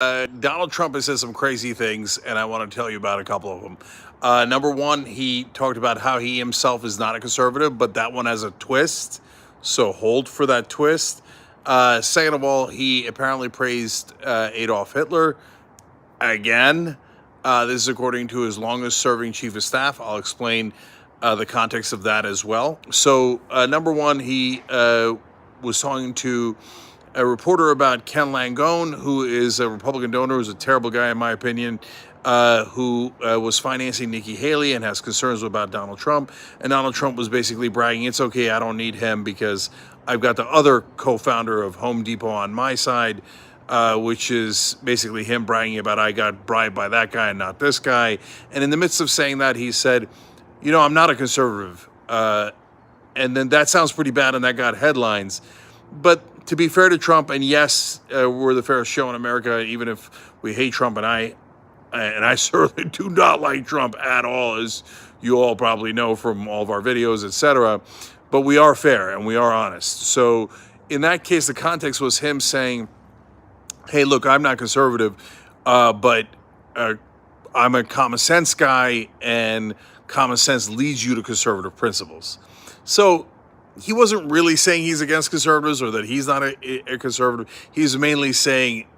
Donald Trump has said some crazy things, and I want to tell you about a couple of them. Number one, he talked about how he himself is not a conservative, but that one has a twist. So hold for that twist. Second of all, he apparently praised Adolf Hitler again. This is according to his longest serving chief of staff. I'll explain the context of that as well. So, number one, he was talking to a reporter about Ken Langone, who is a Republican donor, who's a terrible guy, in my opinion, who was financing Nikki Haley and has concerns about Donald Trump. And Donald Trump was basically bragging, it's okay, I don't need him because I've got the other co-founder of Home Depot on my side, which is basically him bragging about I got bribed by that guy and not this guy. And in the midst of saying that, he said, you know, I'm not a conservative. And then that sounds pretty bad, and that got headlines. But to be fair to Trump, and yes, we're the fairest show in America, even if we hate Trump, and I certainly do not like Trump at all, as you all probably know from all of our videos, etc. But we are fair and we are honest. So in that case, the context was him saying, hey, look, I'm not conservative, but I'm a common sense guy, and common sense leads you to conservative principles. So he wasn't really saying he's against conservatives or that he's not a conservative. He's mainly saying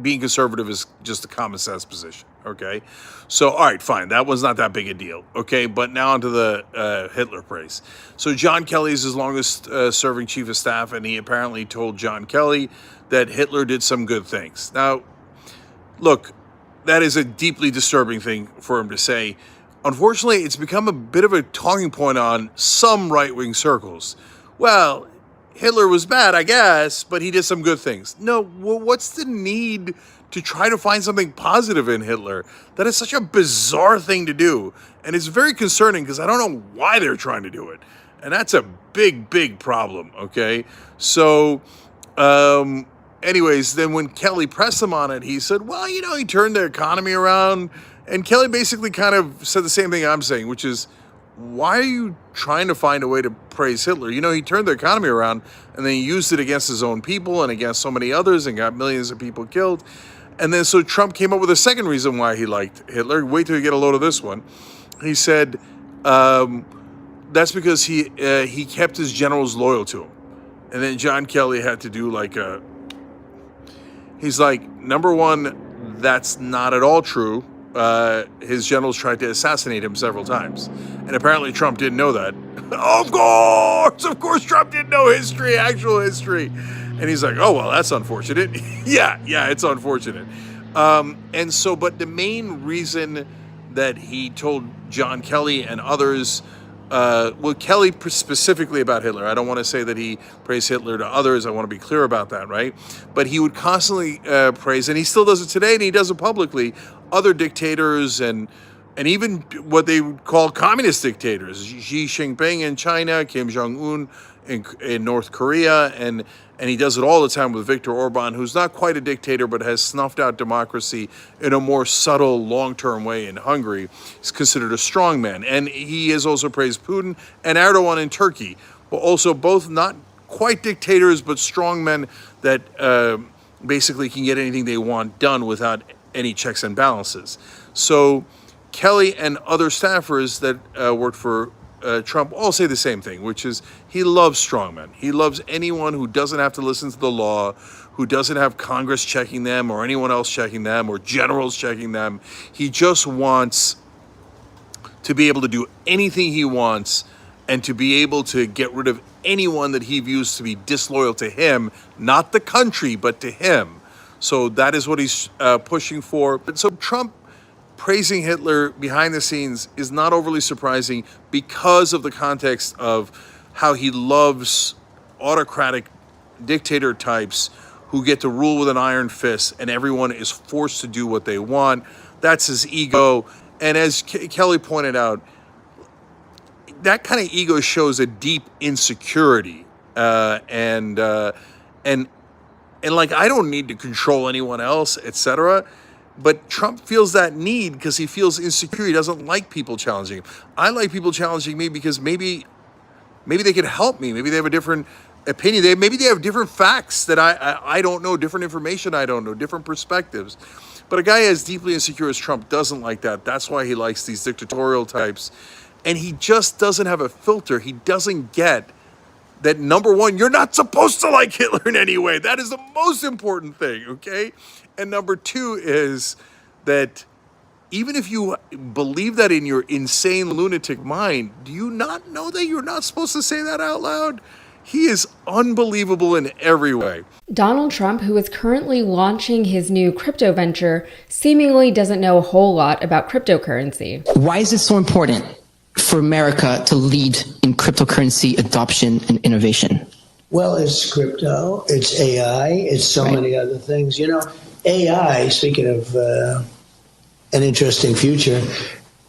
being conservative is just a common sense position, okay? So, all right, fine. That was not that big a deal, okay? But now onto the Hitler praise. So John Kelly is his longest serving chief of staff, and he apparently told John Kelly that Hitler did some good things. Now, look, that is a deeply disturbing thing for him to say. Unfortunately, it's become a bit of a talking point on some right-wing circles. Well, Hitler was bad, I guess, but he did some good things. No, well, what's the need to try to find something positive in Hitler? That is such a bizarre thing to do. And it's very concerning because I don't know why they're trying to do it. And that's a big, big problem, okay? So, anyways, then when Kelly pressed him on it, he said, well, you know, he turned the economy around. And Kelly basically kind of said the same thing I'm saying, which is, why are you trying to find a way to praise Hitler? You know, he turned the economy around and then he used it against his own people and against so many others and got millions of people killed. And then so Trump came up with a second reason why he liked Hitler. Wait till you get a load of this one. He said that's because he kept his generals loyal to him. And then John Kelly had to do he's like, number one, that's not at all true. His generals tried to assassinate him several times. And apparently Trump didn't know that. Of course Trump didn't know history, actual history. And he's like, oh, well, that's unfortunate. yeah, it's unfortunate. And so, but the main reason that he told John Kelly and others, Kelly specifically about Hitler. I don't want to say that he praised Hitler to others. I want to be clear about that, right? But he would constantly praise, and he still does it today, and he does it publicly, other dictators and even what they would call communist dictators, Xi Jinping in China, Kim Jong-un in North Korea, and he does it all the time with Viktor Orban, who's not quite a dictator, but has snuffed out democracy in a more subtle, long-term way in Hungary. He's considered a strongman. And he has also praised Putin and Erdogan in Turkey, but also both not quite dictators, but strongmen that basically can get anything they want done without any checks and balances. So Kelly and other staffers that worked for Trump all say the same thing, which is he loves strongmen. He loves anyone who doesn't have to listen to the law, who doesn't have Congress checking them or anyone else checking them or generals checking them. He just wants to be able to do anything he wants and to be able to get rid of anyone that he views to be disloyal to him, not the country, but to him. So that is what he's pushing for. But so Trump praising Hitler behind the scenes is not overly surprising because of the context of how he loves autocratic dictator types who get to rule with an iron fist and everyone is forced to do what they want. That's his ego. And as Kelly pointed out, that kind of ego shows a deep insecurity. And like, I don't need to control anyone else, etc. But Trump feels that need because he feels insecure. He doesn't like people challenging him. I like people challenging me because maybe they can help me. Maybe they have a different opinion. Maybe they have different facts that I don't know, different information I don't know, different perspectives. But a guy as deeply insecure as Trump doesn't like that. That's why he likes these dictatorial types. And he just doesn't have a filter. He doesn't get that, number one, you're not supposed to like Hitler in any way. That is the most important thing, okay? And number two is that even if you believe that in your insane lunatic mind, do you not know that you're not supposed to say that out loud? He is unbelievable in every way. Donald Trump, who is currently launching his new crypto venture, seemingly doesn't know a whole lot about cryptocurrency. Why is it so important for America to lead in cryptocurrency adoption and innovation? Well, it's crypto, it's AI, it's so many other things. You know, AI, speaking of an interesting future,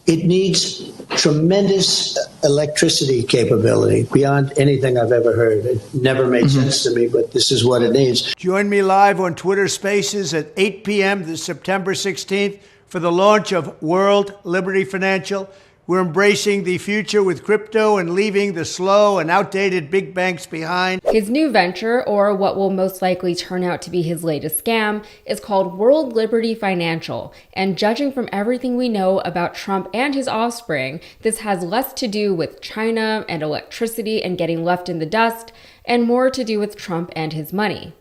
it needs tremendous electricity capability beyond anything I've ever heard. It never made sense to me, but this is what it needs. Join me live on Twitter Spaces at 8 p.m. this September 16th for the launch of World Liberty Financial. We're embracing the future with crypto and leaving the slow and outdated big banks behind. His new venture, or what will most likely turn out to be his latest scam, is called World Liberty Financial. And judging from everything we know about Trump and his offspring, this has less to do with China and electricity and getting left in the dust, and more to do with Trump and his money.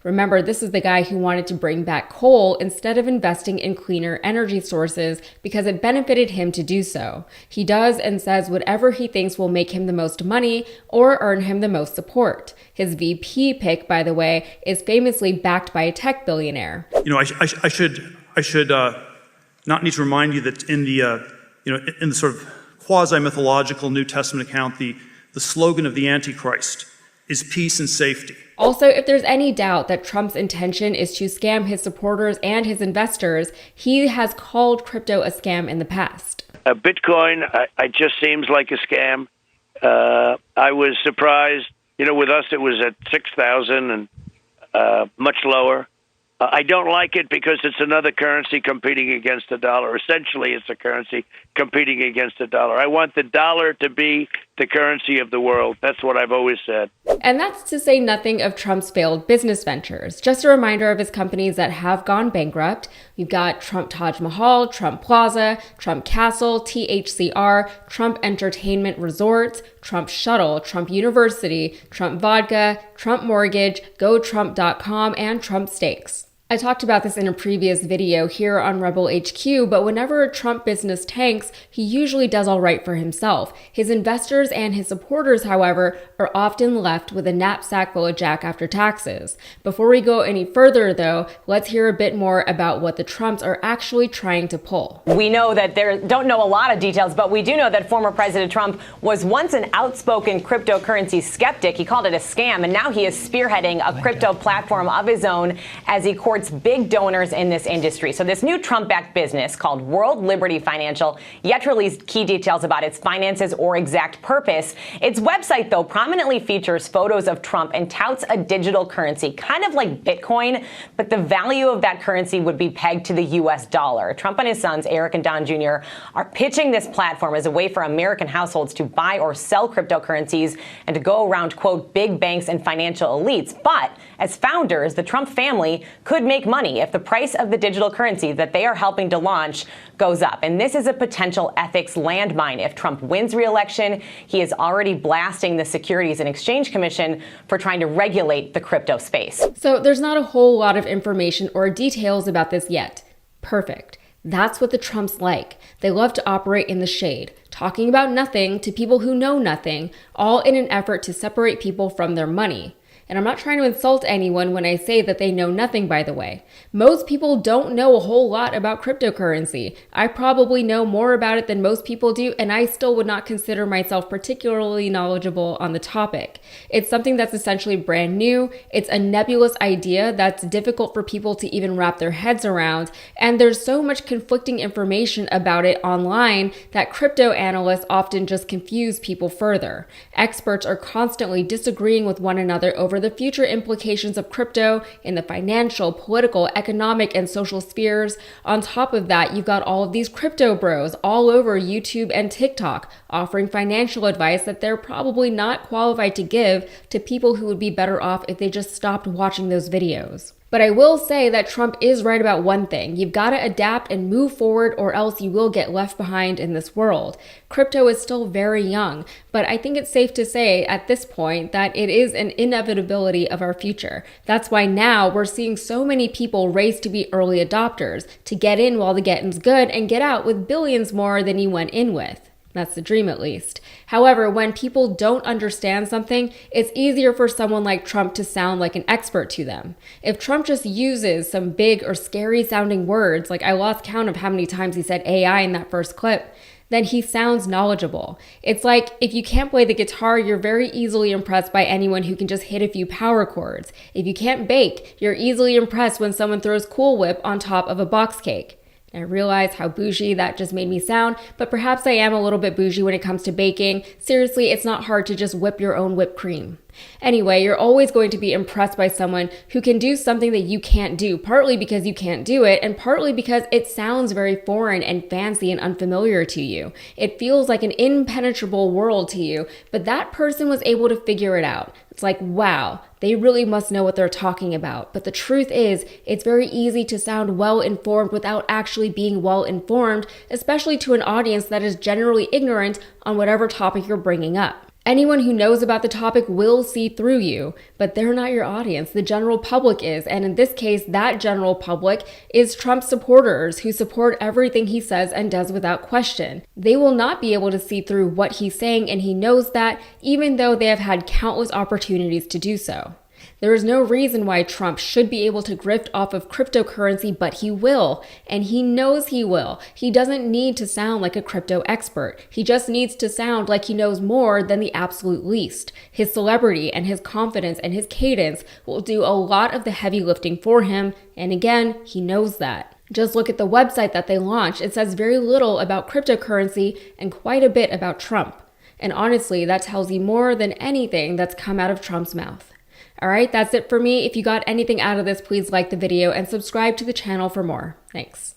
Remember, this is the guy who wanted to bring back coal instead of investing in cleaner energy sources because it benefited him to do so. He does and says whatever he thinks will make him the most money or earn him the most support. His VP pick, by the way, is famously backed by a tech billionaire. You know, I should not need to remind you that in the sort of quasi-mythological New Testament account, the slogan of the Antichrist is peace and safety. Also, if there's any doubt that Trump's intention is to scam his supporters and his investors, he has called crypto a scam in the past. Bitcoin, it just seems like a scam. I was surprised. You know, with us, it was at 6,000 and much lower. I don't like it because it's another currency competing against the dollar. Essentially, it's a currency competing against the dollar. I want the dollar to be the currency of the world. That's what I've always said. And that's to say nothing of Trump's failed business ventures. Just a reminder of his companies that have gone bankrupt. We've got Trump Taj Mahal, Trump Plaza, Trump Castle, THCR, Trump Entertainment Resorts, Trump Shuttle, Trump University, Trump Vodka, Trump Mortgage, GoTrump.com, and Trump Steaks. I talked about this in a previous video here on Rebel HQ, but whenever a Trump business tanks, he usually does all right for himself. His investors and his supporters, however, are often left with a knapsack full of jack after taxes. Before we go any further, though, let's hear a bit more about what the Trumps are actually trying to pull. We know that don't know a lot of details, but we do know that former President Trump was once an outspoken cryptocurrency skeptic. He called it a scam, and now he is spearheading a crypto platform of his own as he courts big donors in this industry. So this new Trump-backed business called World Liberty Financial yet to release key details about its finances or exact purpose. Its website, though, prominently features photos of Trump and touts a digital currency, kind of like Bitcoin, but the value of that currency would be pegged to the U.S. dollar. Trump and his sons, Eric and Don Jr., are pitching this platform as a way for American households to buy or sell cryptocurrencies and to go around, quote, big banks and financial elites. But as founders, the Trump family could make money if the price of the digital currency that they are helping to launch goes up. And this is a potential ethics landmine. If Trump wins re-election, he is already blasting the Securities and Exchange Commission for trying to regulate the crypto space. So there's not a whole lot of information or details about this yet. Perfect. That's what the Trumps like. They love to operate in the shade, talking about nothing to people who know nothing, all in an effort to separate people from their money. And I'm not trying to insult anyone when I say that they know nothing, by the way. Most people don't know a whole lot about cryptocurrency. I probably know more about it than most people do, and I still would not consider myself particularly knowledgeable on the topic. It's something that's essentially brand new. It's a nebulous idea that's difficult for people to even wrap their heads around, and there's so much conflicting information about it online that crypto analysts often just confuse people further. Experts are constantly disagreeing with one another over the future implications of crypto in the financial, political, economic, and social spheres. On top of that, you've got all of these crypto bros all over YouTube and TikTok offering financial advice that they're probably not qualified to give to people who would be better off if they just stopped watching those videos. But I will say that Trump is right about one thing. You've got to adapt and move forward, or else you will get left behind in this world. Crypto is still very young, but I think it's safe to say at this point that it is an inevitability of our future. That's why now we're seeing so many people race to be early adopters, to get in while the getting's good and get out with billions more than you went in with. That's the dream, at least. However, when people don't understand something, it's easier for someone like Trump to sound like an expert to them. If Trump just uses some big or scary sounding words, like I lost count of how many times he said AI in that first clip, then he sounds knowledgeable. It's like if you can't play the guitar, you're very easily impressed by anyone who can just hit a few power chords. If you can't bake, you're easily impressed when someone throws Cool Whip on top of a box cake. I realize how bougie that just made me sound, but perhaps I am a little bit bougie when it comes to baking. Seriously, it's not hard to just whip your own whipped cream. Anyway, you're always going to be impressed by someone who can do something that you can't do, partly because you can't do it, and partly because it sounds very foreign and fancy and unfamiliar to you. It feels like an impenetrable world to you, but that person was able to figure it out. It's like, wow, they really must know what they're talking about. But the truth is, it's very easy to sound well-informed without actually being well-informed, especially to an audience that is generally ignorant on whatever topic you're bringing up. Anyone who knows about the topic will see through you, but they're not your audience. The general public is, and in this case, that general public is Trump's supporters who support everything he says and does without question. They will not be able to see through what he's saying, and he knows that, even though they have had countless opportunities to do so. There is no reason why Trump should be able to grift off of cryptocurrency, but he will, and he knows he will. He doesn't need to sound like a crypto expert. He just needs to sound like he knows more than the absolute least. His celebrity and his confidence and his cadence will do a lot of the heavy lifting for him, and again, he knows that. Just look at the website that they launched. It says very little about cryptocurrency and quite a bit about Trump. And honestly, that tells you more than anything that's come out of Trump's mouth. All right, that's it for me. If you got anything out of this, please like the video and subscribe to the channel for more. Thanks.